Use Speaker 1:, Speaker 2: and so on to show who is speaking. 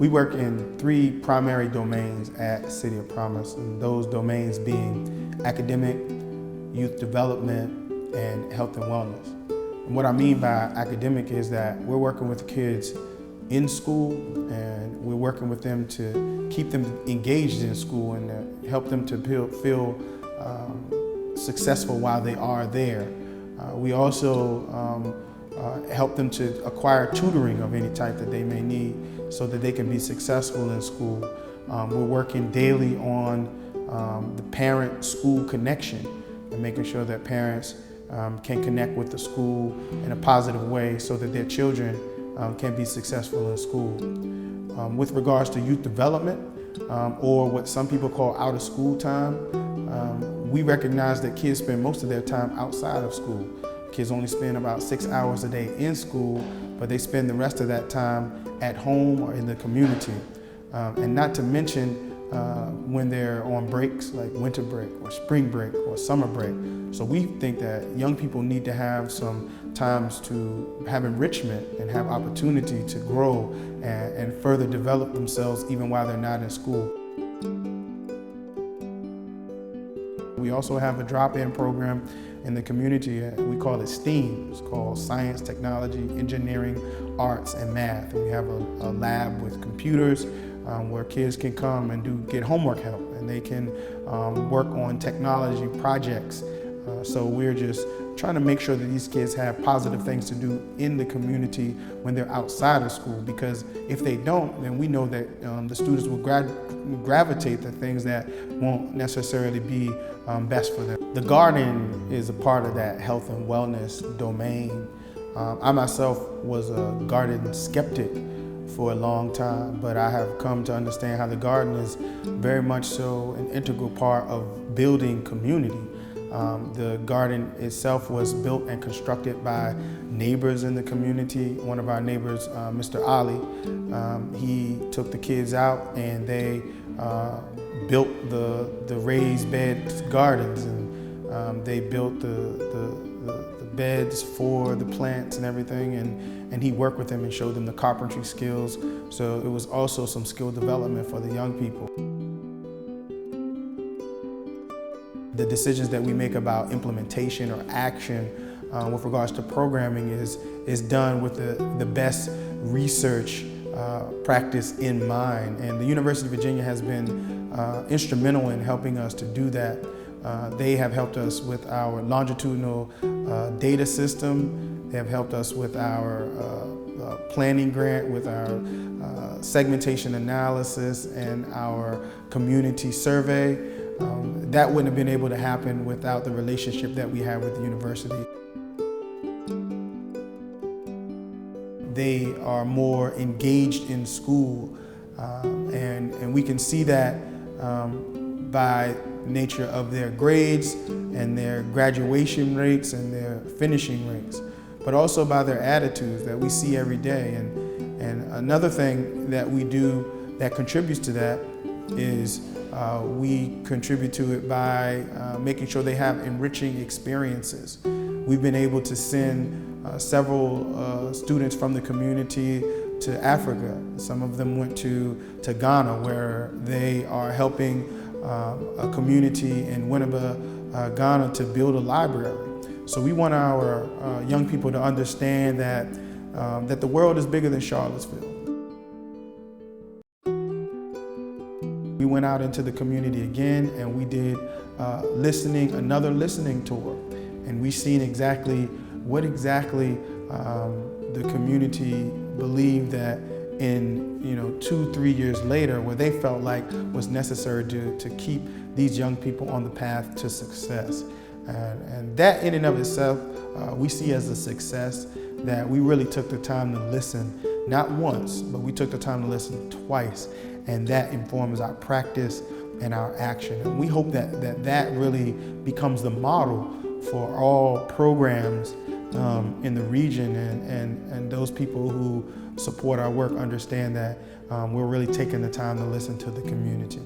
Speaker 1: We work in 3 primary domains at City of Promise, and those domains being academic, youth development, and health and wellness. And what I mean by academic is that we're working with kids in school, and we're working with them to keep them engaged in school and help them to feel successful while they are there. We also help them to acquire tutoring of any type that they may need so that they can be successful in school. We're working daily on the parent-school connection and making sure that parents can connect with the school in a positive way so that their children can be successful in school. With regards to youth development, or what some people call out of school time, we recognize that kids spend most of their time outside of school. Kids only spend about 6 hours a day in school, but they spend the rest of that time at home or in the community. And not to mention when they're on breaks like winter break or spring break or summer break. So we think that young people need to have some times to have enrichment and have opportunity to grow and further develop themselves even while they're not in school. We also have a drop-in program in the community. We call it STEAM. It's called Science, Technology, Engineering, Arts, and Math. And we have a lab with computers where kids can come and get homework help, and they can work on technology projects. So we're just trying to make sure that these kids have positive things to do in the community when they're outside of school, because if they don't, then we know that the students will gravitate to things that won't necessarily be best for them. The garden is a part of that health and wellness domain. I myself was a garden skeptic for a long time, but I have come to understand how the garden is very much so an integral part of building community. The garden itself was built and constructed by neighbors in the community. One of our neighbors, Mr. Ali, he took the kids out and they built the raised bed gardens, and they built the beds for the plants and everything, and he worked with them and showed them the carpentry skills. So it was also some skill development for the young people. The decisions that we make about implementation or action with regards to programming is done with the best research practice in mind. And the University of Virginia has been instrumental in helping us to do that. They have helped us with our longitudinal data system. They have helped us with our planning grant, with our segmentation analysis, and our community survey. That wouldn't have been able to happen without the relationship that we have with the university. They are more engaged in school, and we can see that by nature of their grades and their graduation rates and their finishing rates, but also by their attitudes that we see every day. And another thing that we do that contributes to that is we contribute to it by making sure they have enriching experiences. We've been able to send several students from the community to Africa. Some of them went to Ghana, where they are helping a community in Winneba, Ghana, to build a library. So we want our young people to understand that, that the world is bigger than Charlottesville. We went out into the community again, and we did another listening tour, and we seen exactly what the community believed that in 2-3 years later, what they felt like was necessary to keep these young people on the path to success. And that in and of itself, we see as a success, that we really took the time to listen, not once, but we took the time to listen twice. And that informs our practice and our action. And we hope that really becomes the model for all programs in the region, and those people who support our work understand that we're really taking the time to listen to the community.